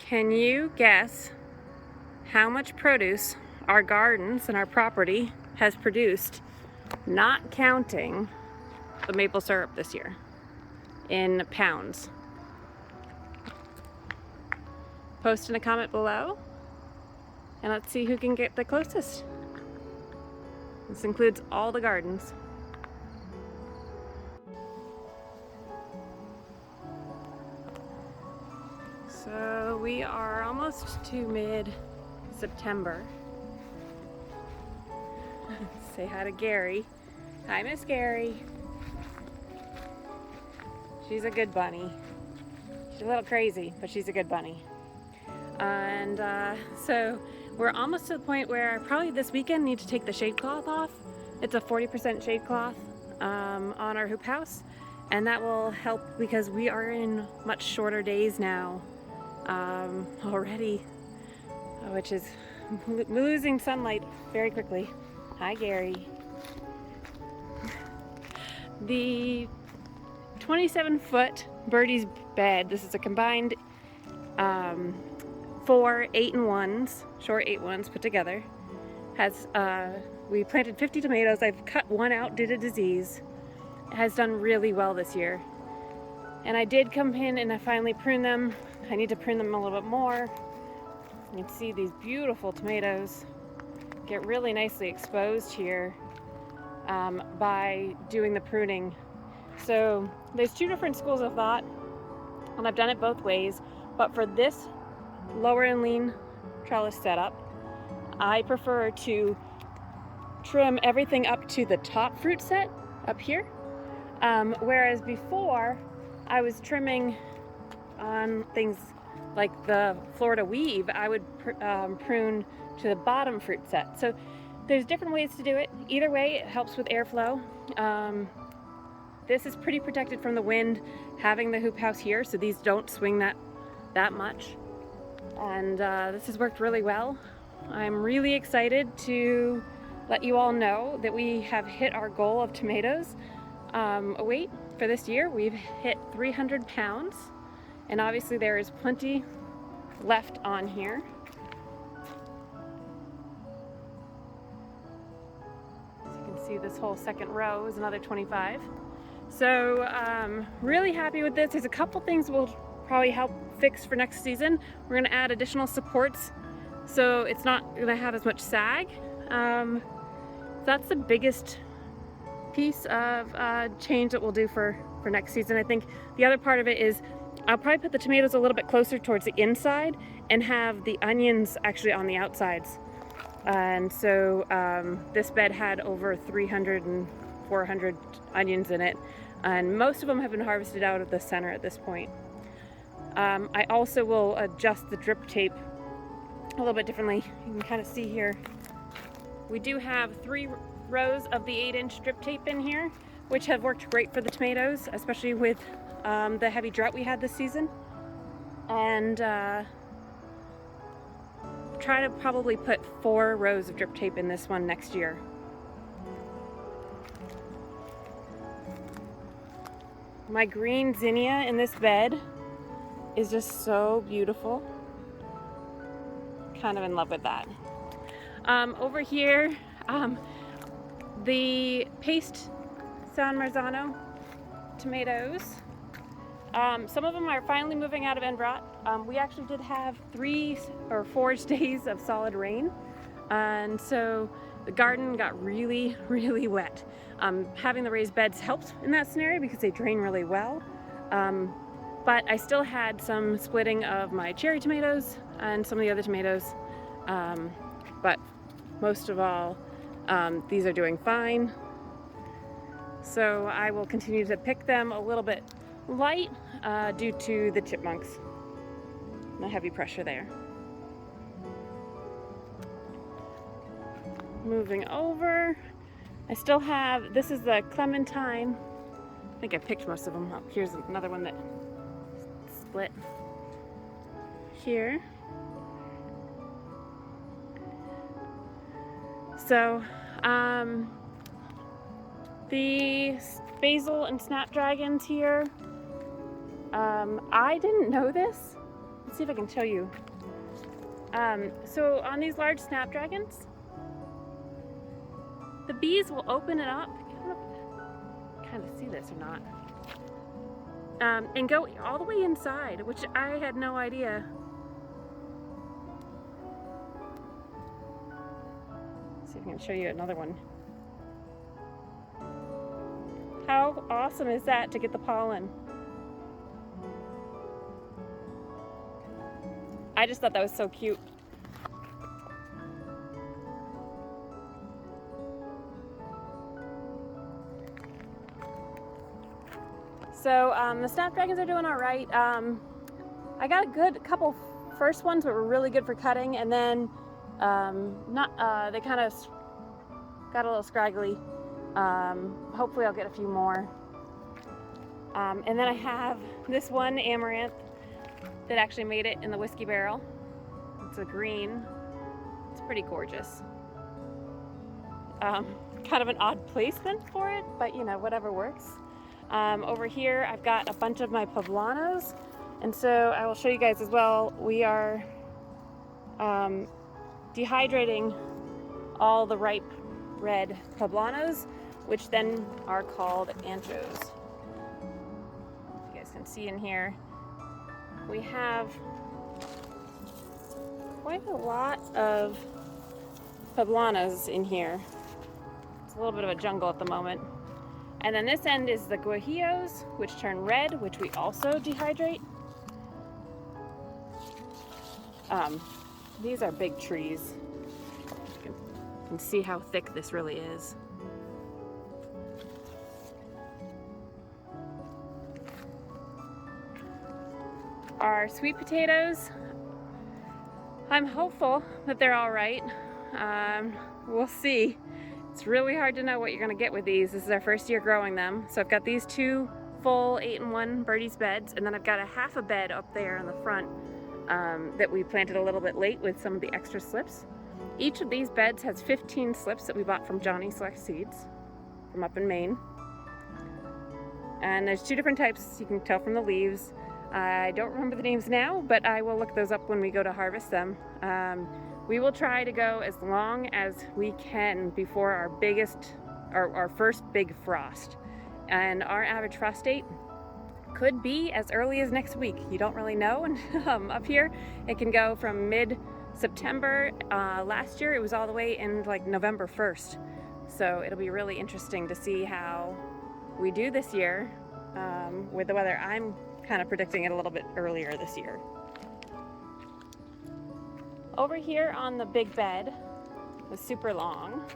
Can you guess how much produce our gardens and our property has produced, not counting the maple syrup this year, in pounds? Post in a comment below and let's see who can get the closest. This includes all the gardens. So we are almost to mid-September. Say hi to Gary. Hi, Miss Gary. She's a good bunny. She's a little crazy, but she's a good bunny. And so we're almost to the point where probably this weekend need to take the shade cloth off. It's a 40% shade cloth on our hoop house, and that will help because we are in much shorter days now already, which is losing sunlight very quickly. Hi, Gary. The 27-foot Birdies bed, this is a combined 4 8-in-1s, short 8-1s put together, has we planted 50 tomatoes. I've cut one out due to disease. It has done really well this year, and I did come in and I finally pruned them. I need to prune them a little bit more. You can see these beautiful tomatoes get really nicely exposed here by doing the pruning. So there's two different schools of thought, and I've done it both ways, but for this lower and lean trellis setup, I prefer to trim everything up to the top fruit set up here, whereas before I was trimming on things like the Florida weave, I would prune to the bottom fruit set. So there's different ways to do it. Either way, it helps with airflow. This is pretty protected from the wind, having the hoop house here, so these don't swing that much. And this has worked really well. I'm really excited to let you all know that we have hit our goal of tomatoes weight for this year. We've hit 300 pounds, and obviously there is plenty left on here. As you can see, this whole second row is another 25. So really happy with this. There's a couple things we'll probably help fix for next season. We're going to add additional supports so it's not going to have as much sag. That's the biggest piece of change that we'll do for next season. I think the other part of it is I'll probably put the tomatoes a little bit closer towards the inside and have the onions actually on the outsides. And so this bed had over 300 and 400 onions in it, and most of them have been harvested out of the center at this point. I also will adjust the drip tape a little bit differently. You can kind of see here, we do have 3 rows of the 8-inch drip tape in here, which have worked great for the tomatoes, especially with the heavy drought we had this season. And try to probably put 4 rows of drip tape in this one next year. My green zinnia in this bed is just so beautiful. Kind of in love with that. Over here, the paste San Marzano tomatoes. Some of them are finally moving out of en rot. We actually did have 3 or 4 days of solid rain, and so the garden got really, really wet. Having the raised beds helped in that scenario because they drain really well. But I still had some splitting of my cherry tomatoes and some of the other tomatoes. But most of all, these are doing fine. So I will continue to pick them a little bit light due to the chipmunks and the heavy pressure there. Moving over, I still have, this is the clementine. I think I picked most of them up. Here's another one that split here. So the basil and snapdragons here, I didn't know this, Let's see if I can show you. So on these large snapdragons, the bees will open it up. I don't know if you kind of see this or not. And go all the way inside, which I had no idea. Let's see if I can show you another one. How awesome is that to get the pollen? I just thought that was so cute. So the snapdragons are doing all right. I got a good couple first ones that were really good for cutting, and then they kind of got a little scraggly. Hopefully I'll get a few more. And then I have this one amaranth that actually made it in the whiskey barrel. It's a green. It's pretty gorgeous. Kind of an odd placement for it, but you know, whatever works. Over here I've got a bunch of my poblanos, and so I will show you guys as well. We are dehydrating all the ripe red poblanos, which then are called anchos. You guys can see in here we have quite a lot of poblanos in here. It's a little bit of a jungle at the moment. And then this end is the guajillos, which turn red, which we also dehydrate. These are big trees. You can see how thick this really is. Our sweet potatoes, I'm hopeful that they're all right. We'll see. It's really hard to know what you're gonna get with these. This is our first year growing them. So I've got these two full 8-in-1 Birdies beds, and then I've got a half a bed up there in the front that we planted a little bit late with some of the extra slips. Each of these beds has 15 slips that we bought from Johnny Select Seeds from up in Maine. And there's two different types, you can tell from the leaves. I don't remember the names now, but I will look those up when we go to harvest them. We will try to go as long as we can before our first big frost. And our average frost date could be as early as next week. You don't really know. And up here, it can go from mid-September. Last year, it was all the way in like November 1st. So it'll be really interesting to see how we do this year with the weather. I'm kind of predicting it a little bit earlier this year. Over here on the big bed, the super long,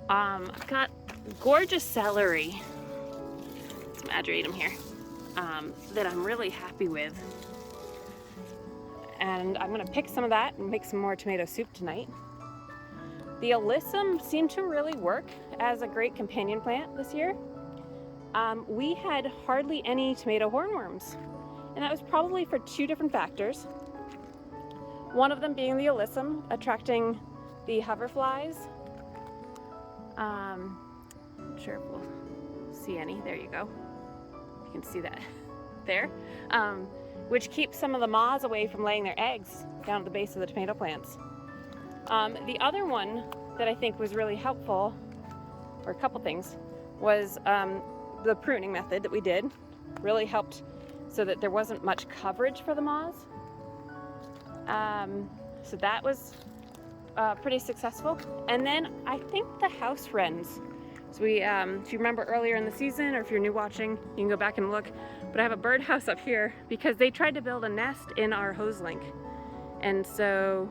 I've got gorgeous celery, some ageratum here, that I'm really happy with. And I'm gonna pick some of that and make some more tomato soup tonight. The alyssum seemed to really work as a great companion plant this year. We had hardly any tomato hornworms, and that was probably for two different factors. One of them being the alyssum attracting the hoverflies. I'm not sure if we'll see any. There you go. You can see that there. Which keeps some of the moths away from laying their eggs down at the base of the tomato plants. The other one that I think was really helpful, or a couple things, was the pruning method that we did. Really helped so that there wasn't much coverage for the moths. So that was pretty successful. And then I think the house wrens. So we, if you remember earlier in the season, or if you're new watching, you can go back and look. But I have a birdhouse up here because they tried to build a nest in our hose link. And so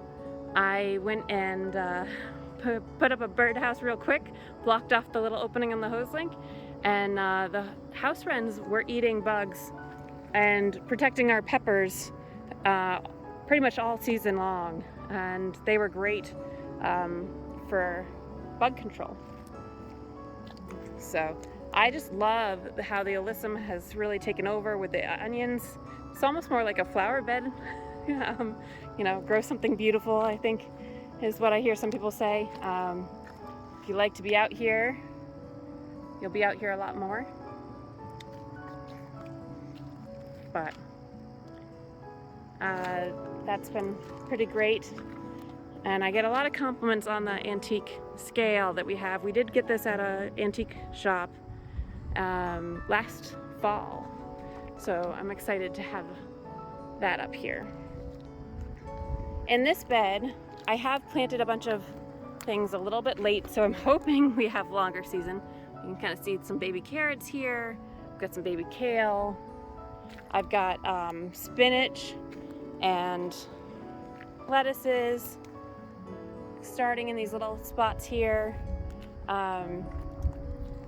I went and put up a birdhouse real quick, blocked off the little opening on the hose link, and the house wrens were eating bugs and protecting our peppers pretty much all season long, and they were great for bug control. So I just love how the alyssum has really taken over with the onions. It's almost more like a flower bed. You know, grow something beautiful, I think, is what I hear some people say. If you like to be out here, you'll be out here a lot more. That's been pretty great. And I get a lot of compliments on the antique scale that we have. We did get this at an antique shop last fall. So I'm excited to have that up here. In this bed, I have planted a bunch of things a little bit late, so I'm hoping we have longer season. You can kind of see some baby carrots here. I've got some baby kale. I've got spinach and lettuces starting in these little spots here.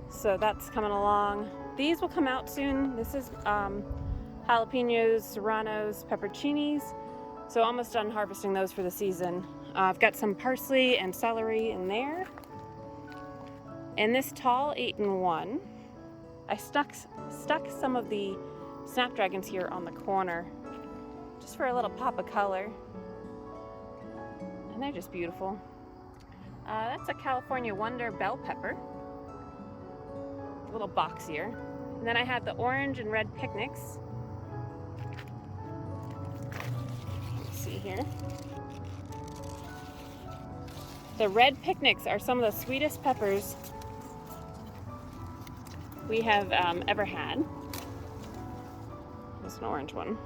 So that's coming along. These will come out soon. This is jalapenos, serranos, pepperoncinis. So almost done harvesting those for the season. I've got some parsley and celery in there. And this tall 8-in-1, I stuck some of the snapdragons here on the corner just for a little pop of color. And they're just beautiful. That's a California Wonder bell pepper. A little boxier. And then I have the orange and red picnics. Let's see here. The red picnics are some of the sweetest peppers we have ever had. There's an orange one.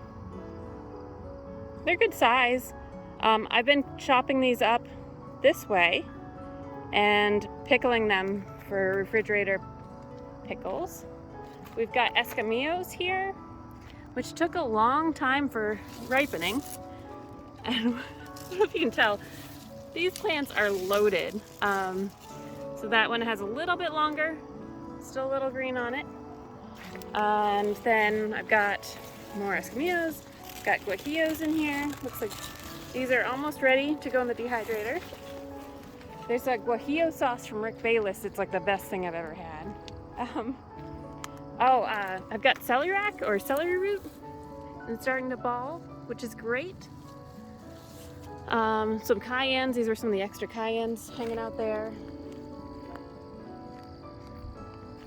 They're good size. I've been chopping these up this way and pickling them for refrigerator pickles. We've got escamillos here, which took a long time for ripening. And I don't know if you can tell, these plants are loaded. So that one has a little bit longer, still a little green on it. And then I've got more escamillos, got guajillos in here. Looks like these are almost ready to go in the dehydrator. There's a guajillo sauce from Rick Bayless. It's like the best thing I've ever had. I've got celeriac or celery root and starting to ball, which is great. Some cayennes. These are some of the extra cayennes hanging out there.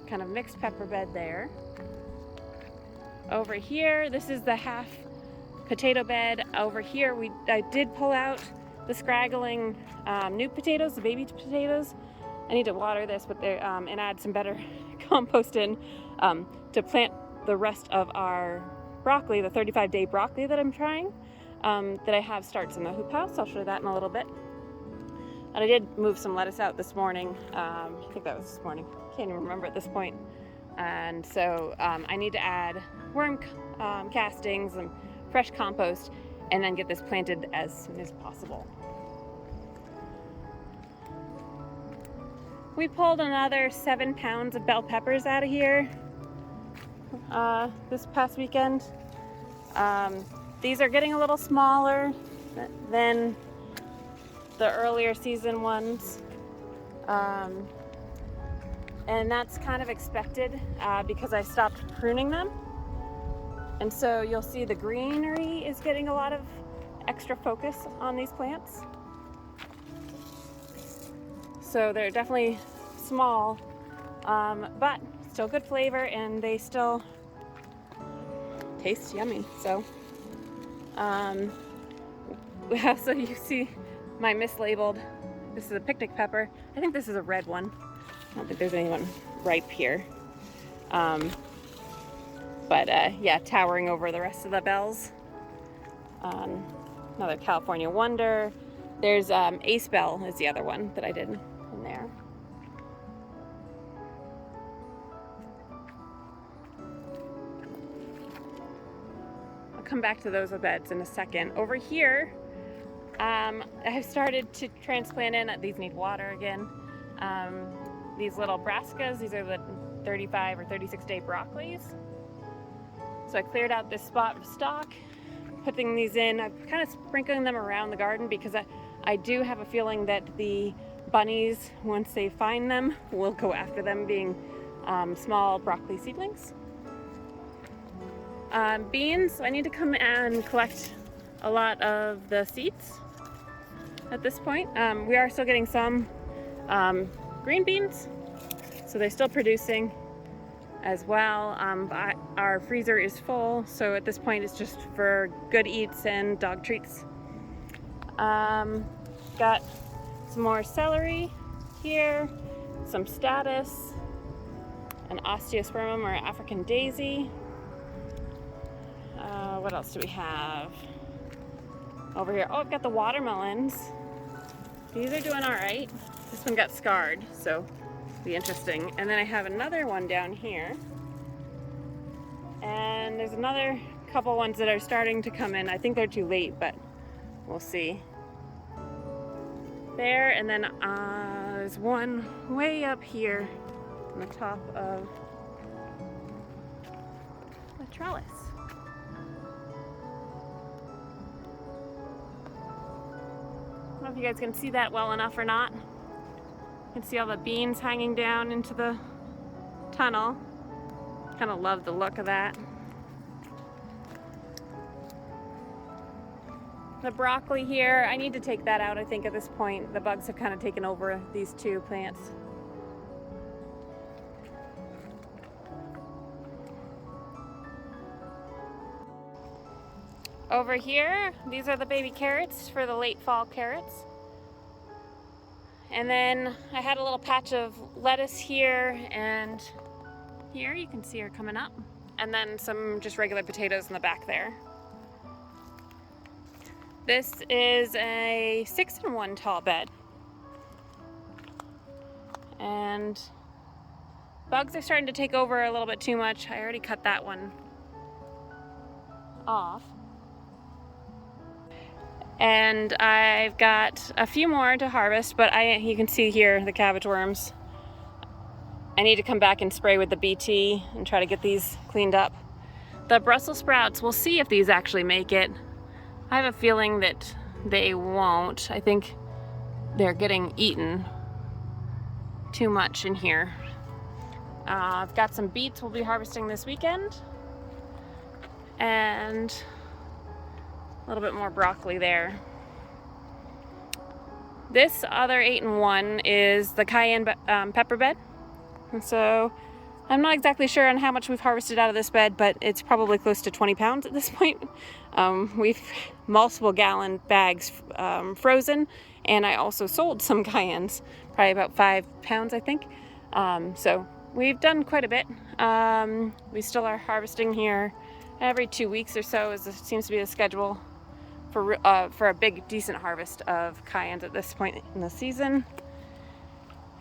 Kind of mixed pepper bed there. Over here, this is the half potato bed. Over here, I did pull out the scraggling new potatoes, the baby potatoes. I need to water this, but and add some better compost in to plant the rest of our broccoli, the 35-day broccoli that I'm trying, that I have starts in the hoop house. I'll show you that in a little bit. And I did move some lettuce out this morning. I think that was this morning. Can't even remember at this point. And so I need to add worm castings and fresh compost and then get this planted as soon as possible. We pulled another 7 pounds of bell peppers out of here this past weekend. These are getting a little smaller than the earlier season ones. And that's kind of expected because I stopped pruning them. And so you'll see the greenery is getting a lot of extra focus on these plants. So they're definitely small, but still good flavor and they still taste yummy. So so you see my mislabeled, this is a picnic pepper. I think this is a red one. I don't think there's anyone ripe here. Yeah, towering over the rest of the bells. Another California Wonder. There's Ace Bell is the other one that I did in there. I'll come back to those beds in a second. Over here, I've started to transplant in. These need water again. These little brassicas, these are the 35 or 36-day broccolis. So I cleared out this spot of stock, putting these in. I'm kind of sprinkling them around the garden because I do have a feeling that the bunnies, once they find them, will go after them, being small broccoli seedlings. Beans, I need to come and collect a lot of the seeds at this point. We are still getting some green beans, so they're still producing. as well. Our freezer is full, so at this point it's just for good eats and dog treats. Got some more celery here, some status, an osteospermum or African daisy. What else do we have over here? Oh, I've got the watermelons. These are doing all right. This one got scarred, so it'll be interesting. And then I have another one down here. And there's another couple ones that are starting to come in. I think they're too late, but we'll see. There, and then there's one way up here on the top of the trellis. I don't know if you guys can see that well enough or not. You can see all the beans hanging down into the tunnel. Kind of love the look of that. The broccoli here, I need to take that out, I think, at this point. The bugs have kind of taken over these two plants. Over here, these are the baby carrots for the late fall carrots. And then I had a little patch of lettuce here and here, you can see her coming up. And then some just regular potatoes in the back there. This is a 6-in-1 tall bed. And bugs are starting to take over a little bit too much. I already cut that one off. And I've got a few more to harvest, but you can see here the cabbage worms. I need to come back and spray with the BT and try to get these cleaned up. The Brussels sprouts, we'll see if these actually make it. I have a feeling that they won't. I think they're getting eaten too much in here. I've got some beets we'll be harvesting this weekend. And a little bit more broccoli there. This other 8-in-1 is the cayenne pepper bed. And so I'm not exactly sure on how much we've harvested out of this bed, but it's probably close to 20 pounds at this point. We've multiple gallon bags frozen, and I also sold some cayennes, probably about 5 pounds, I think. So we've done quite a bit. We still are harvesting here every 2 weeks or so, seems to be the schedule for a big, decent harvest of cayennes at this point in the season.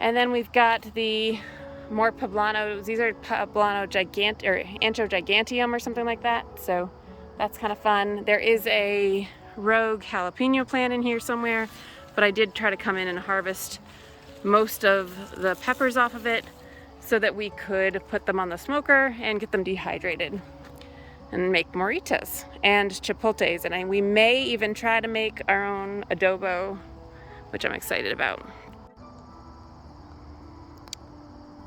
And then we've got the more poblanos. These are poblano gigant or ancho giganteum or something like that. So that's kind of fun. There is a rogue jalapeno plant in here somewhere, but I did try to come in and harvest most of the peppers off of it so that we could put them on the smoker and get them dehydrated and make moritas and chipotles. And we may even try to make our own adobo, which I'm excited about.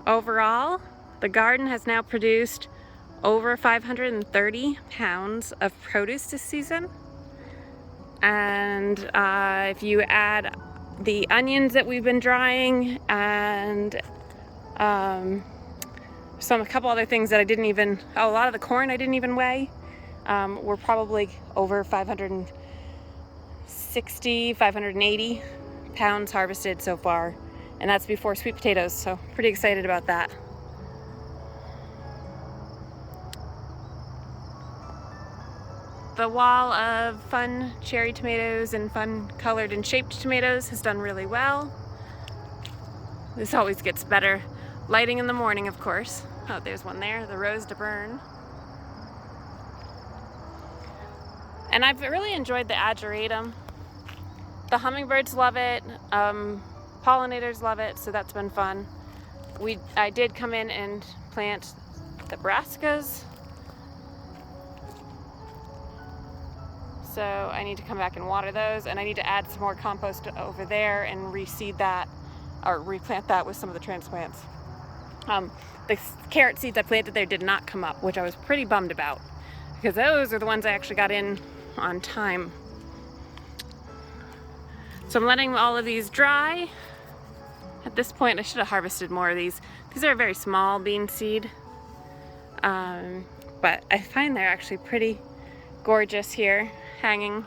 Overall, the garden has now produced over 530 pounds of produce this season. And if you add the onions that we've been drying and a couple other things that I didn't even, a lot of the corn I didn't even weigh, we're probably over 560, 580 pounds harvested so far. And that's before sweet potatoes, so pretty excited about that. The wall of fun cherry tomatoes and fun colored and shaped tomatoes has done really well. This always gets better. Lighting in the morning, of course. Oh, there's one there, the Rose de Bern. And I've really enjoyed the ageratum. The hummingbirds love it. Pollinators love it, so that's been fun. I did come in and plant the brassicas. So I need to come back and water those, and I need to add some more compost over there and reseed that, or replant that with some of the transplants. The carrot seeds I planted there did not come up, which I was pretty bummed about, because those are the ones I actually got in on time. So I'm letting all of these dry. At this point, I should have harvested more of these. These are a very small bean seed. But I find they're actually pretty gorgeous here, hanging